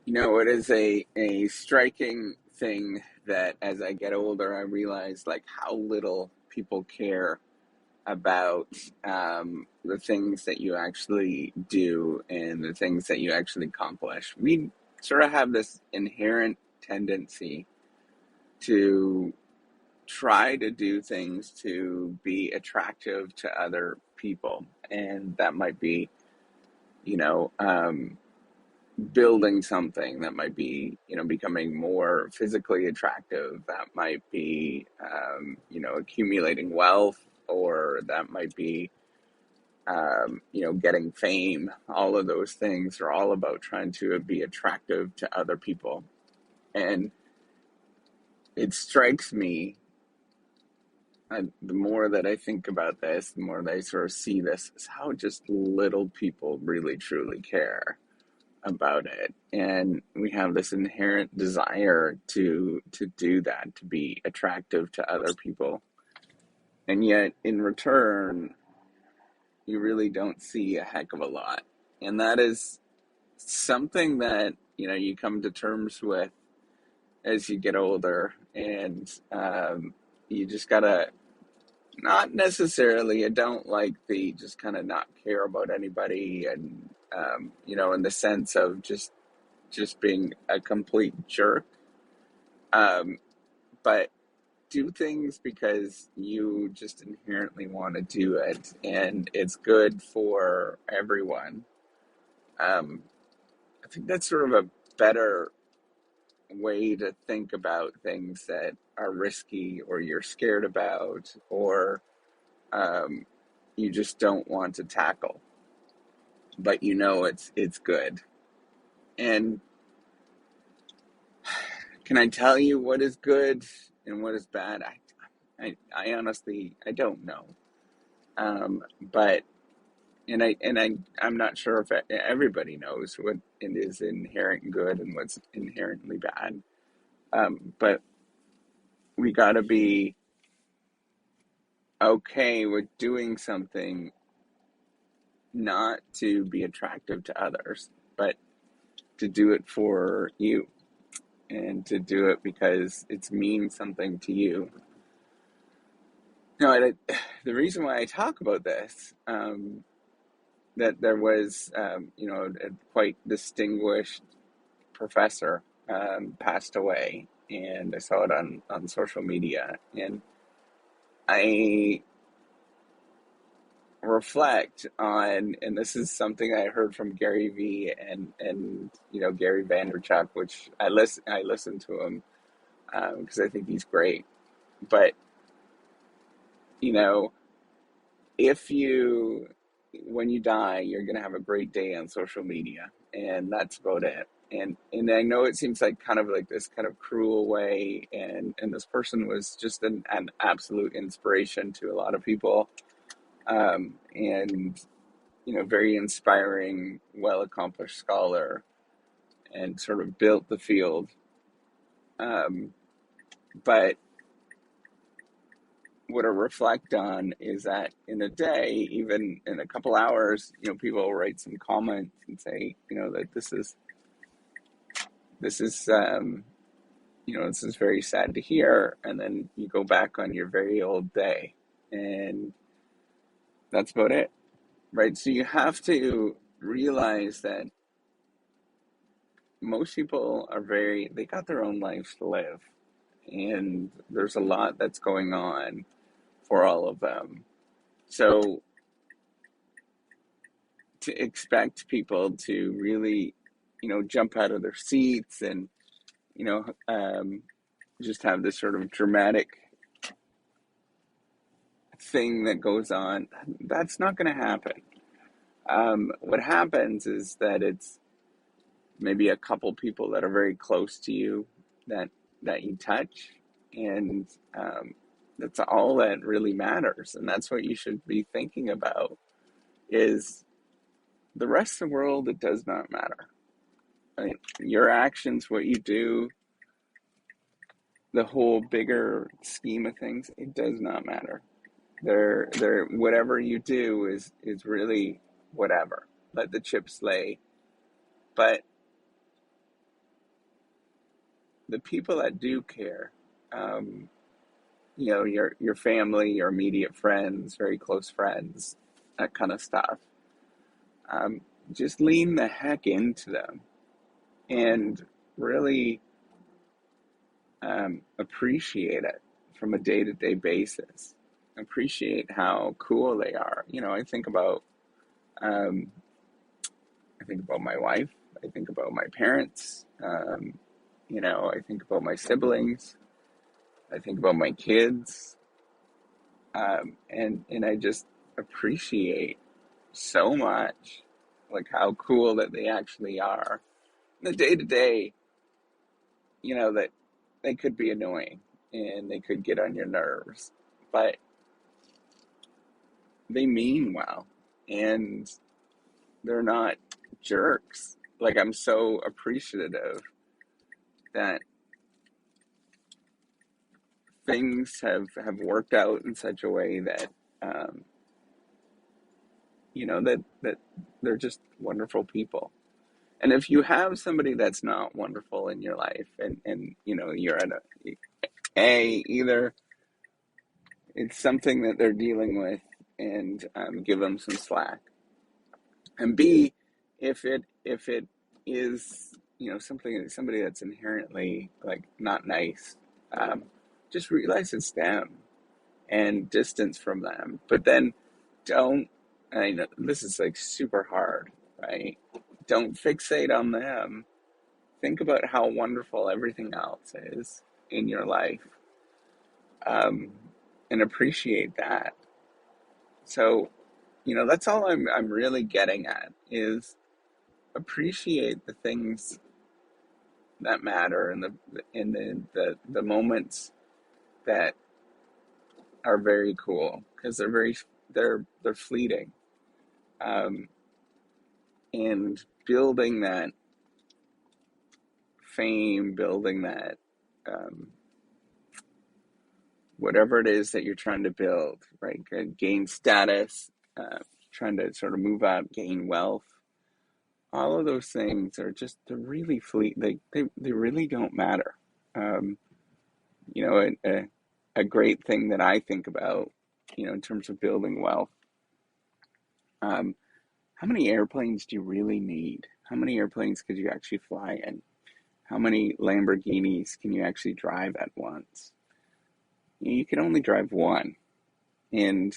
It is a striking thing that as I get older, I realize like how little people care about the things that you actually do and the things that you actually accomplish. We sort of have this inherent tendency to try to do things to be attractive to other people, and that might be, you know, um, building something that might be, becoming more physically attractive. That might be, accumulating wealth, or that might be, getting fame. All of those things are all about trying to be attractive to other people. And it strikes me, the more that I think about this, the more that I sort of see this, is how just little people really truly care about it. And we have this inherent desire to do that, to be attractive to other people, and yet in return you really don't see a heck of a lot. And that is something that you come to terms with as you get older. And you just gotta, not necessarily, I don't like the just kind of not care about anybody, and in the sense of just being a complete jerk. Um, but do things because you just inherently want to do it, and it's good for everyone. Um, I think that's sort of a better way to think about things that are risky, or you're scared about, or um, you just don't want to tackle, but it's good. And can I tell you what is good and what is bad? I honestly, I don't know. But I'm not sure if everybody knows what it is inherent good and what's inherently bad. But we got to be okay with doing something not to be attractive to others, but to do it for you, and to do it because it means something to you. No, the reason why I talk about this, that there was, a quite distinguished professor passed away, and I saw it on social media, and I reflect on, and this is something I heard from Gary Vee and Gary Vaynerchuk, which I listen to him because I think he's great. But you know, if you when you die, you're gonna have a great day on social media, and that's about it. And I know it seems like kind of like this kind of cruel way, and this person was just an absolute inspiration to a lot of people, and very inspiring, well accomplished scholar, and sort of built the field. Um, but what I reflect on is that in a day, even in a couple hours, people will write some comments and say, that this is very sad to hear, and then you go back on your very old day, and that's about it, right? So you have to realize that most people they got their own lives to live, and there's a lot that's going on for all of them. So to expect people to really, jump out of their seats and, you know, um, just have this sort of dramatic thing that goes on, that's not going to happen. What happens is that it's maybe a couple people that are very close to you that you touch, and that's all that really matters. And that's what you should be thinking about, is the rest of the world. It does not matter. Right? Your actions, what you do, the whole bigger scheme of things, it does not matter. Whatever you do is really whatever. Let the chips lay. But the people that do care, um, your family, your immediate friends, very close friends, that kind of stuff. Um, just lean the heck into them and really appreciate it from a day to day basis. Appreciate how cool they are. Um, I think about my wife. I think about my parents. I think about my siblings. I think about my kids, and I just appreciate so much, like how cool that they actually are. The day to day, that they could be annoying and they could get on your nerves, but they mean well and they're not jerks. Like, I'm so appreciative that things have worked out in such a way that um, that they're just wonderful people. And if you have somebody that's not wonderful in your life, and you're at either it's something that they're dealing with, and give them some slack, and B, if it is somebody that's inherently like not nice, um, just realize it's them and distance from them. But then don't. I know this is like super hard, right? Don't fixate on them. Think about how wonderful everything else is in your life, um, and appreciate that. So, that's all I'm really getting at is appreciate the things that matter, and the moments that are very cool, because they're fleeting, um, and building that fame, building that, um, whatever it is that you're trying to build, right? Gain status, uh, trying to sort of move out, gain wealth. All of those things are just, they're really fleet. They really don't matter. Um, a great thing that I think about, in terms of building wealth. Um, how many airplanes do you really need? How many airplanes could you actually fly in? How many Lamborghinis can you actually drive at once? You can only drive one. And,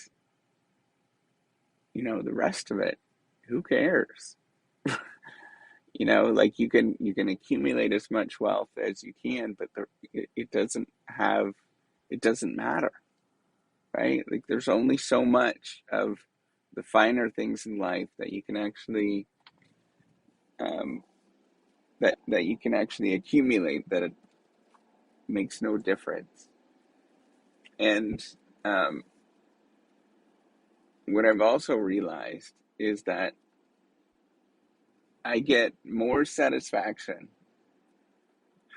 the rest of it, who cares? Like, you can accumulate as much wealth as you can, but it doesn't matter, right? Like, there's only so much of the finer things in life that you can actually um, that you can actually accumulate, that it makes no difference. And um, what I've also realized is that I get more satisfaction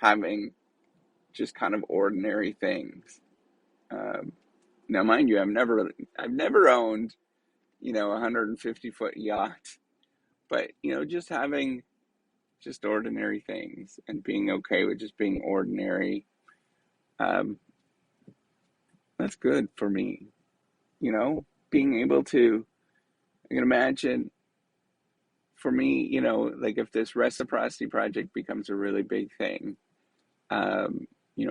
having just kind of ordinary things. Um, Now, mind you, I've never owned, a 150-foot yacht, but just having just ordinary things and being okay with just being ordinary, um, that's good for me. Being able to, I can imagine for me, like if this reciprocity project becomes a really big thing,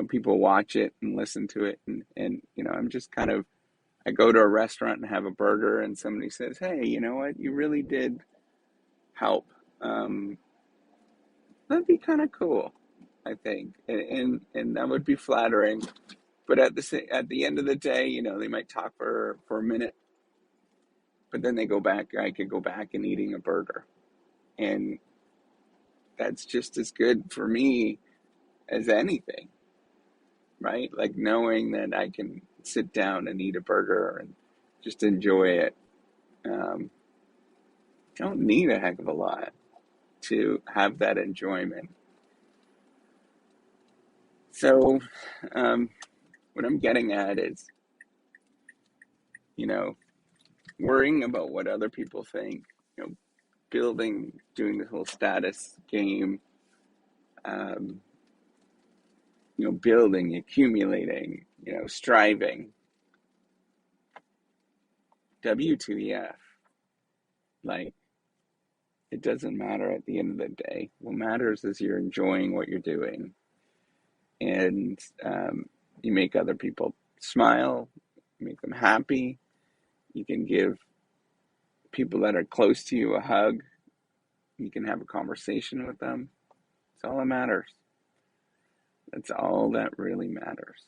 people watch it and listen to it, and I'm just kind of, I go to a restaurant and have a burger, and somebody says, "Hey, you know what? You really did help." Um, that'd be kind of cool, I think, and that would be flattering. But at the end of the day, they might talk for a minute, but then they go back. I could go back and eating a burger, and that's just as good for me as anything, right? Like, knowing that I can sit down and eat a burger and just enjoy it. Um, don't need a heck of a lot to have that enjoyment. So, um, what I'm getting at is, you know, worrying about what other people think, doing the whole status game, um, building, accumulating, striving. W2EF. Like, it doesn't matter at the end of the day. What matters is you're enjoying what you're doing, and you make other people smile, make them happy. You can give people that are close to you a hug. You can have a conversation with them. That's all that matters. That's all that really matters.